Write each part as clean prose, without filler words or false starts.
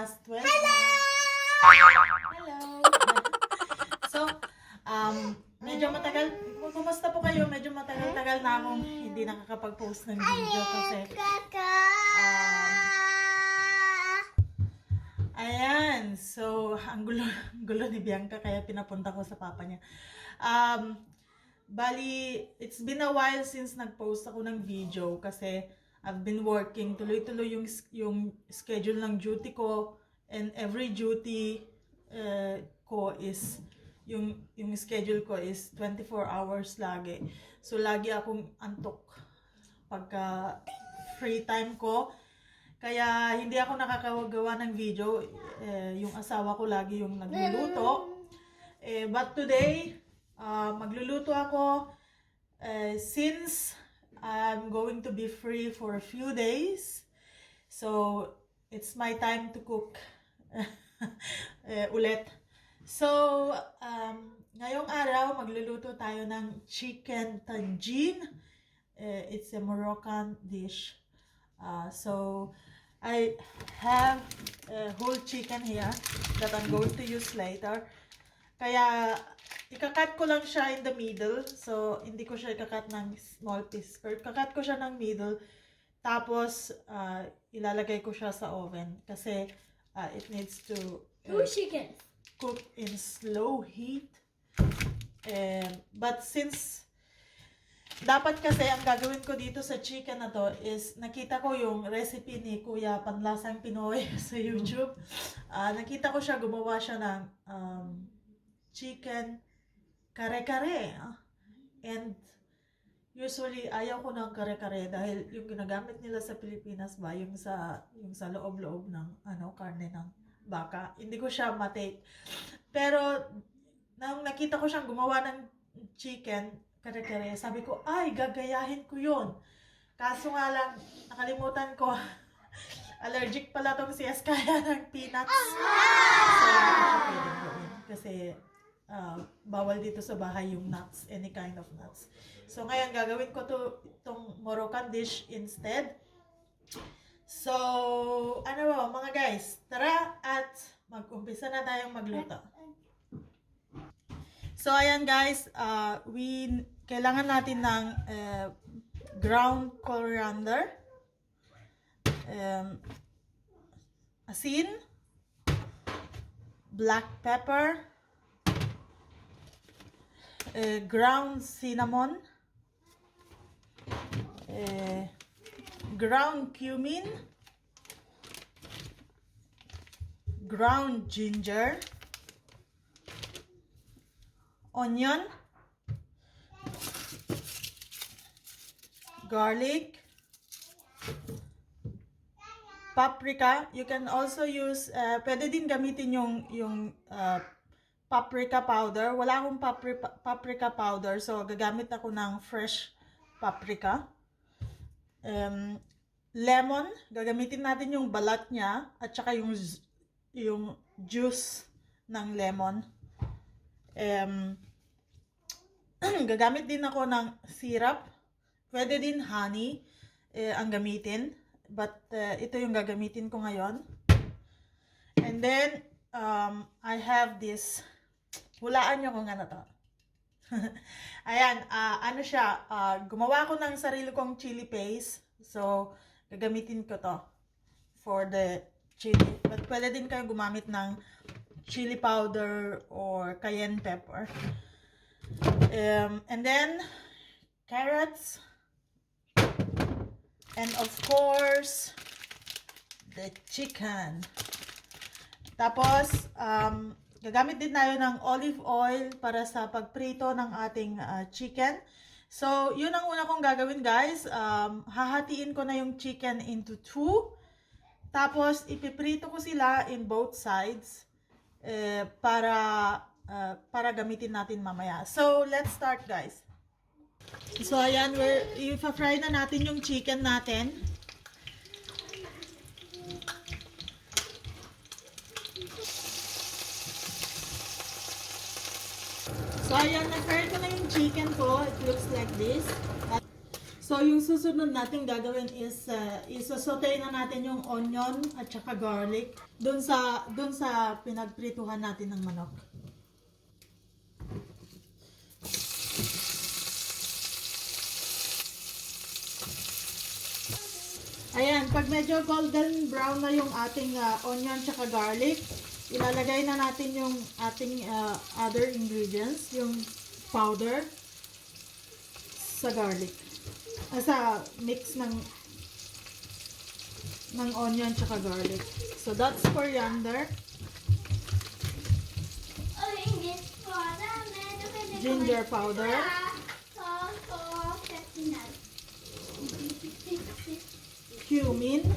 past 12 Hello! So, medyo matagal, kumusta po kayo? Medyo matagal-tagal na akong hindi nakakapag-post ng video kasi, ayan, so, ang gulo ni Bianca kaya pinapunta ko sa papa niya. Bali, it's been a while since nag-post ako ng video kasi I've been working, tuloy-tuloy yung schedule ng duty ko, and every duty ko is, yung schedule ko is 24 hours lagi. So, lagi akong antok pagka free time ko. Kaya, hindi ako nakakagawa ng video. Yung asawa ko lagi yung nagluluto. But today, magluluto ako since I'm going to be free for a few days. So, it's my time to cook ulit. So, ngayong araw, magluluto tayo ng chicken tagine. It's a Moroccan dish. So, I have a whole chicken here that I'm going to use later. Kaya, ikakat ko lang siya in the middle. So, hindi ko siya ikakat ng small piece. Ikakat ko siya ng middle. Tapos, ilalagay ko siya sa oven. Kasi, it needs to cook in slow heat. But since, dapat kasi, ang gagawin ko dito sa chicken na to is, nakita ko yung recipe ni Kuya Panlasang Pinoy sa YouTube. Nakita ko siya, gumawa siya ng chicken kare-kare. And usually ayaw ko ng kare-kare dahil yung ginagamit nila sa Pilipinas ba yung sa loob-loob ng karne ng baka. Hindi ko siya matake. Pero nang nakita ko siyang gumawa ng chicken kare-kare, sabi ko, ay, gagayahin ko yun. Kaso nga lang, nakalimutan ko, allergic pala tong si Eskaya ng peanuts. So, hindi ko siya pwedeng gawin. Kasi, bawal dito sa bahay yung nuts, any kind of nuts. So, ngayon, gagawin ko itong Moroccan dish instead. So, ano ba, mga guys, tara at mag-umpisa na tayong magluto. So, ayan guys, kailangan natin ng ground coriander, asin, black pepper, ground cinnamon, ground cumin, ground ginger, onion, garlic, paprika. You can also use, pwede din gamitin yung paprika powder. Wala akong paprika powder, so gagamit ako ng fresh paprika. Lemon, gagamitin natin yung balat niya at saka yung juice ng lemon. Gagamit din ako ng syrup. Pwede din honey ang gamitin. But ito yung gagamitin ko ngayon. And then, I have this. Hulaan nyo kung ano to. Ayan, ano siya. Gumawa ko ng sarili kong chili paste. So, gagamitin ko to for the chili. But pwede din kayo gumamit ng chili powder or cayenne pepper. And then, carrots. And of course, the chicken. Tapos, gagamit din tayo ng olive oil para sa pagprito ng ating chicken. So, yun ang una kong gagawin guys. Hahatiin ko na yung chicken into 2. Tapos, ipiprito ko sila in both sides para gamitin natin mamaya. So, let's start guys. So, ayan, i-fry na natin yung chicken natin. So, ayan, na-fry ko na yung chicken ko. It looks like this. So, yung susunod natin gagawin is isasaute na natin yung onion at saka garlic dun sa pinagprituhan natin ng manok. Ayan, pag medyo golden brown na yung ating onion tsaka garlic, ilalagay na natin yung ating other ingredients, yung powder sa garlic. Sa mix ng onion tsaka garlic. So that's coriander, ginger powder, cumin,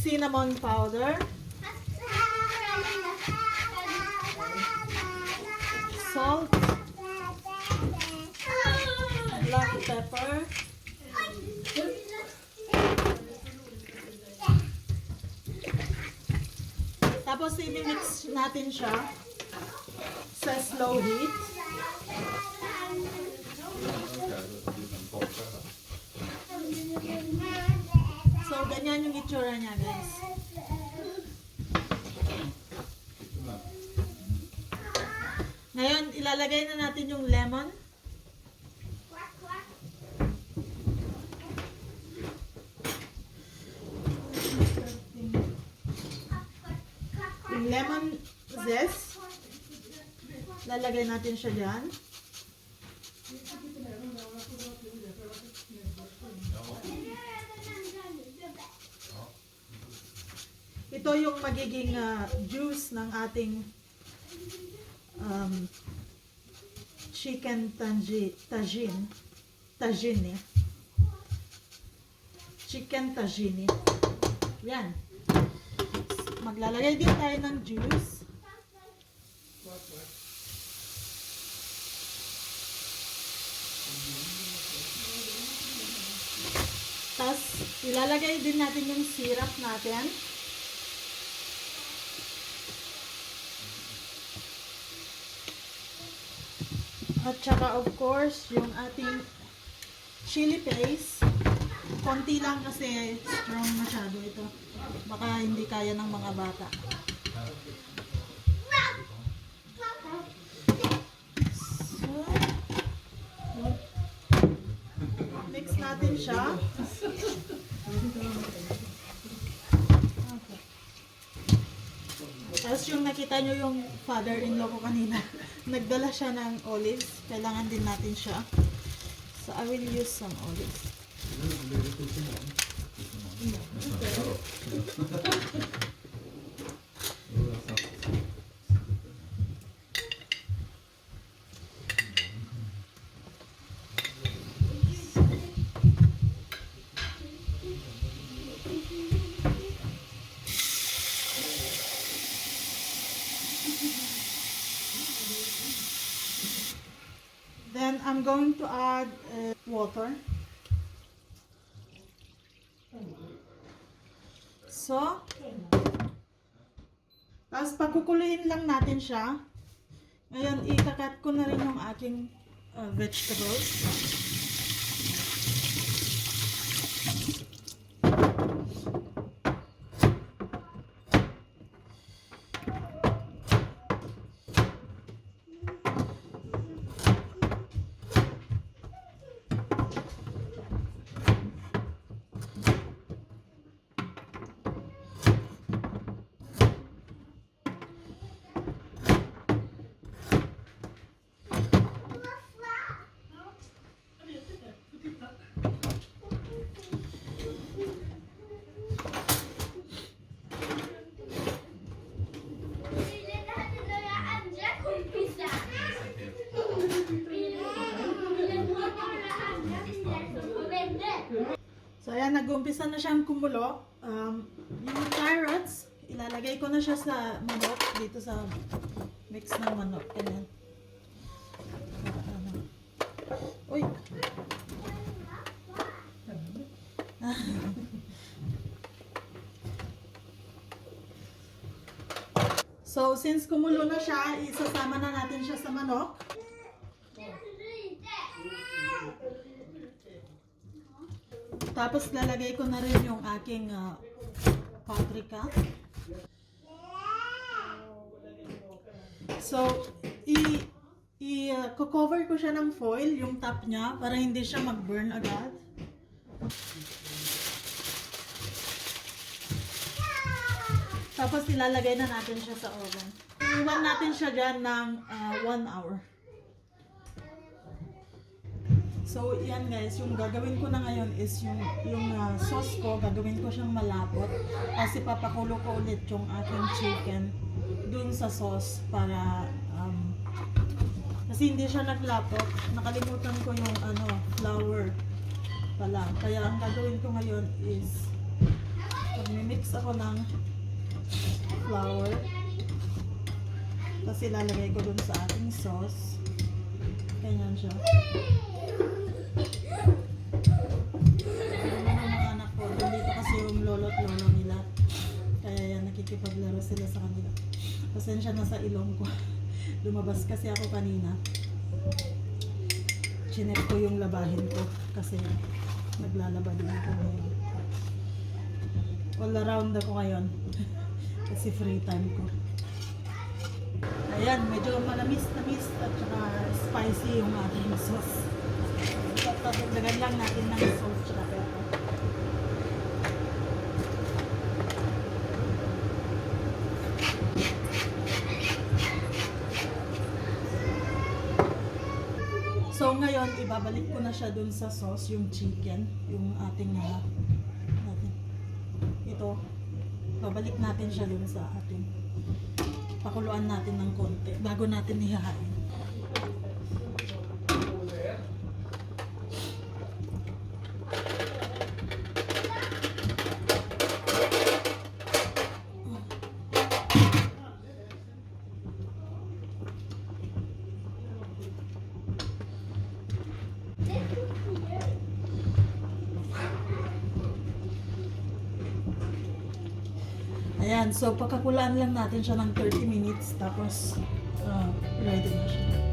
cinnamon powder, salt, black pepper, tapos i-mix natin siya sa slow heat. So, ganyan yung itsura niya, guys. Ngayon, ilalagay na natin yung lemon. Yung lemon zest. Lalagay natin siya dyan. Ito yung magiging juice ng ating chicken tagine. Chicken tagine. Yan. Maglalagay din tayo ng juice. Tapos, ilalagay din natin yung syrup natin. At saka, of course, yung ating chili paste. Konti lang kasi strong masyado ito. Baka hindi kaya ng mga bata. So, mix natin siya. Okay. Tapos yung nakita nyo yung father-in-law ko kanina, nagdala siya ng olives. Kailangan din natin siya. So I will use some olives. Then I'm going to add water. So, tapos pagkukuluin lang natin siya. Ngayon, ikakat ko na rin yung aking vegetables. So ayan, nag-umpisa na siyang kumulo. Yung carrots, ilalagay ko na siya sa manok, dito sa mix ng manok. Ganyan. Uy! So, since kumulo na siya, isasama na natin siya sa manok. Tapos lalagay ko na rin yung aking paprika. So, i-cover ko siya ng foil, yung top niya, para hindi siya mag-burn agad. Tapos ilalagay na natin siya sa oven. Iwan natin siya dyan ng 1 hour. So, yan guys, yung gagawin ko na ngayon is yung sauce ko, gagawin ko siyang malapot. Kasi papakulo ko ulit yung aking chicken dun sa sauce para, kasi hindi siya naglapot. Nakalimutan ko yung flour pala. Kaya ang gagawin ko ngayon is, mag-mix ako ng flour. Tapos ilalagay ko dun sa ating sauce. Ganyan siya. Ano mga anak ko, dito kasi yung lolo't lolo nila. Kaya yan, nakikipaglaro sila sa kanila. Pasensya na sa ilong ko. Lumabas kasi ako kanina. Chinek ko yung labahin ko kasi naglalaba din ako ngayon. All around ako ngayon. Kasi free time ko. Ayan, medyo malamis-tamis at saka spicy yung ating sauce. Tatagdagan lang natin ng salt at pepper. So ngayon, ibabalik ko na siya dun sa sauce, yung chicken, yung ating ito. Babalik natin siya dun sa ating, pakuluan natin ng konti bago natin ihahain. Ayan, so pagkakulaan lang natin siya ng 30 minutes tapos ready na siya.